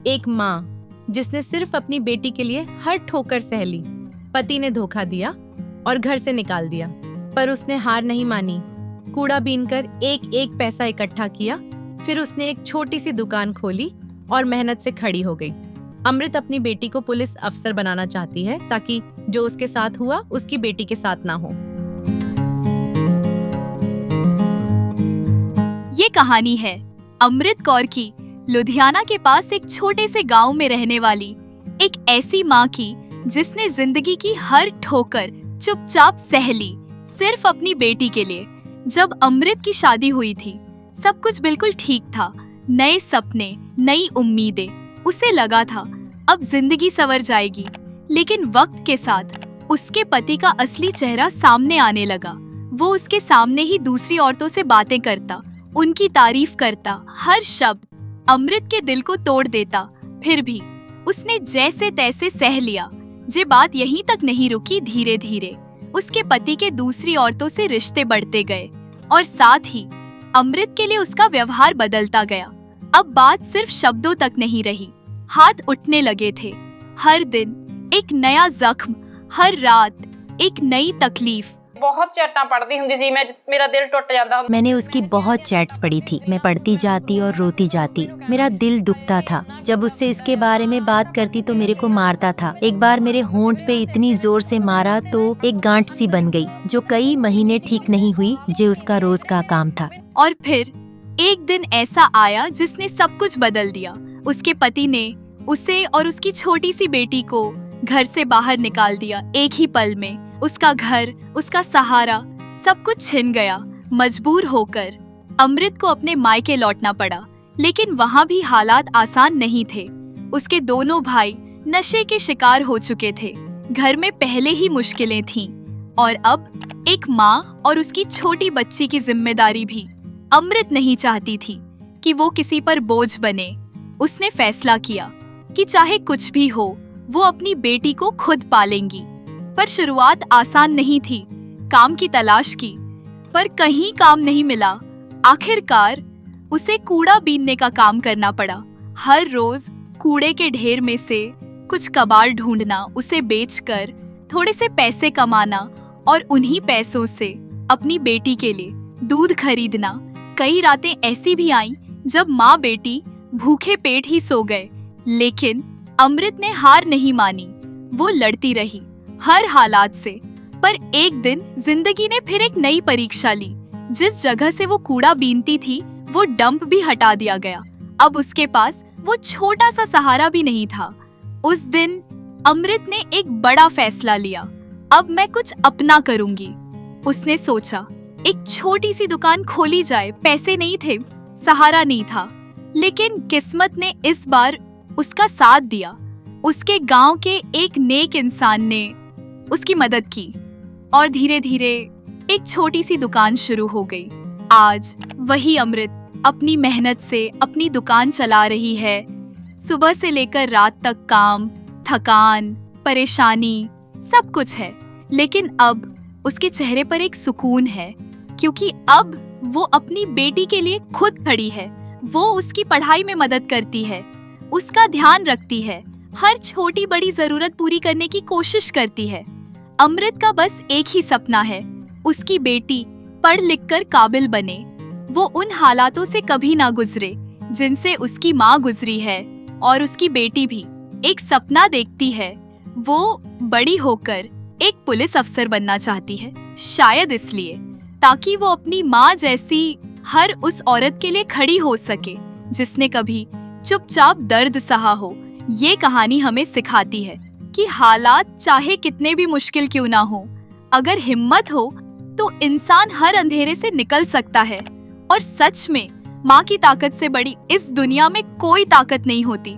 एक माँ जिसने सिर्फ अपनी बेटी के लिए हर ठोकर सह ली। पति ने धोखा दिया और घर से निकाल दिया, पर उसने हार नहीं मानी। कूड़ा बीनकर एक एक पैसा इकट्ठा किया। फिर उसने एक छोटी सी दुकान खोली और मेहनत से खड़ी हो गई। अमृत अपनी बेटी को पुलिस अफसर बनाना चाहती है ताकि जो उसके साथ हुआ उसकी बेटी के साथ ना हो। ये कहानी है अमृत कौर की, लुधियाना के पास एक छोटे से गांव में रहने वाली एक ऐसी माँ की जिसने जिंदगी की हर ठोकर चुपचाप सह ली, सिर्फ अपनी बेटी के लिए। जब अमृत की शादी हुई थी, सब कुछ बिल्कुल ठीक था। नए सपने, नई उम्मीदें। उसे लगा था अब जिंदगी संवर जाएगी, लेकिन वक्त के साथ उसके पति का असली चेहरा सामने आने लगा। वो उसके सामने ही दूसरी औरतों से बातें करता, उनकी तारीफ करता। हर शब्द अमृत के दिल को तोड़ देता। फिर भी उसने जैसे तैसे सह लिया। ये बात यहीं तक नहीं रुकी। धीरे धीरे उसके पति के दूसरी औरतों से रिश्ते बढ़ते गए और साथ ही अमृत के लिए उसका व्यवहार बदलता गया। अब बात सिर्फ शब्दों तक नहीं रही, हाथ उठने लगे थे। हर दिन एक नया जख्म, हर रात एक नई तकलीफ। बहुत चैटां पढ़ती हुंदी सी मैं, मेरा दिल टुट जाता। मैंने उसकी बहुत चैट्स पढ़ी थी। मैं पढ़ती जाती और रोती जाती। मेरा दिल दुखता था। जब उससे इसके बारे में बात करती तो मेरे को मारता था। एक बार मेरे होंठ पे इतनी जोर से मारा तो एक गांठ सी बन गई, जो कई महीने ठीक नहीं हुई। जो उसका रोज का काम था। और फिर एक दिन ऐसा आया जिसने सब कुछ बदल दिया। उसके पति ने उसे और उसकी छोटी सी बेटी को घर से बाहर निकाल दिया। एक ही पल में उसका घर, उसका सहारा, सब कुछ छिन गया। मजबूर होकर अमृत को अपने मायके लौटना पड़ा, लेकिन वहाँ भी हालात आसान नहीं थे। उसके दोनों भाई नशे के शिकार हो चुके थे। घर में पहले ही मुश्किलें थीं और अब एक माँ और उसकी छोटी बच्ची की जिम्मेदारी भी। अमृत नहीं चाहती थी कि वो किसी पर बोझ बने। उसने फैसला किया कि चाहे कुछ भी हो, वो अपनी बेटी को खुद पालेंगी। पर शुरुआत आसान नहीं थी। काम की तलाश की, पर कहीं काम नहीं मिला। आखिरकार उसे कूड़ा बीनने का काम करना पड़ा। हर रोज कूड़े के ढेर में से कुछ कबाड़ ढूंढना, उसे बेचकर थोड़े से पैसे कमाना और उन्हीं पैसों से अपनी बेटी के लिए दूध खरीदना। कई रातें ऐसी भी आईं जब माँ बेटी भूखे पेट ही सो गए, लेकिन अमृत ने हार नहीं मानी। वो लड़ती रही हर हालात से। पर एक दिन जिंदगी ने फिर एक नई परीक्षा ली। जिस जगह से वो कूड़ा बीनती थी, वो डंप भी हटा दिया गया। अब उसके पास वो छोटा सा सहारा भी नहीं था। उस दिन अमृत ने एक बड़ा फैसला लिया। अब मैं कुछ अपना करूंगी। उसने सोचा एक छोटी सी दुकान खोली जाए। पैसे नहीं थे, सहारा नहीं था, लेकिन किस्मत ने इस बार उसका साथ दिया। उसके गांव के एक नेक इंसान ने उसकी मदद की और धीरे धीरे एक छोटी सी दुकान शुरू हो गई। आज वही अमृत अपनी मेहनत से अपनी दुकान चला रही है। सुबह से लेकर रात तक काम, थकान, परेशानी, सब कुछ है, लेकिन अब उसके चेहरे पर एक सुकून है, क्योंकि अब वो अपनी बेटी के लिए खुद खड़ी है। वो उसकी पढ़ाई में मदद करती है, उसका ध्यान रखती है, हर छोटी बड़ी जरूरत पूरी करने की कोशिश करती है। अमृत का बस एक ही सपना है, उसकी बेटी पढ़ लिख कर काबिल बने। वो उन हालातों से कभी ना गुजरे जिनसे उसकी माँ गुजरी है, और उसकी बेटी भी एक सपना देखती है। वो बड़ी होकर एक पुलिस अफसर बनना चाहती है, शायद इसलिए ताकि वो अपनी माँ जैसी हर उस औरत के लिए खड़ी हो सके जिसने कभी चुपचाप दर्द सहा हो। ये कहानी हमें सिखाती है कि हालात चाहे कितने भी मुश्किल क्यों ना हो, अगर हिम्मत हो तो इंसान हर अंधेरे से निकल सकता है। और सच में माँ की ताकत से बड़ी इस दुनिया में कोई ताकत नहीं होती।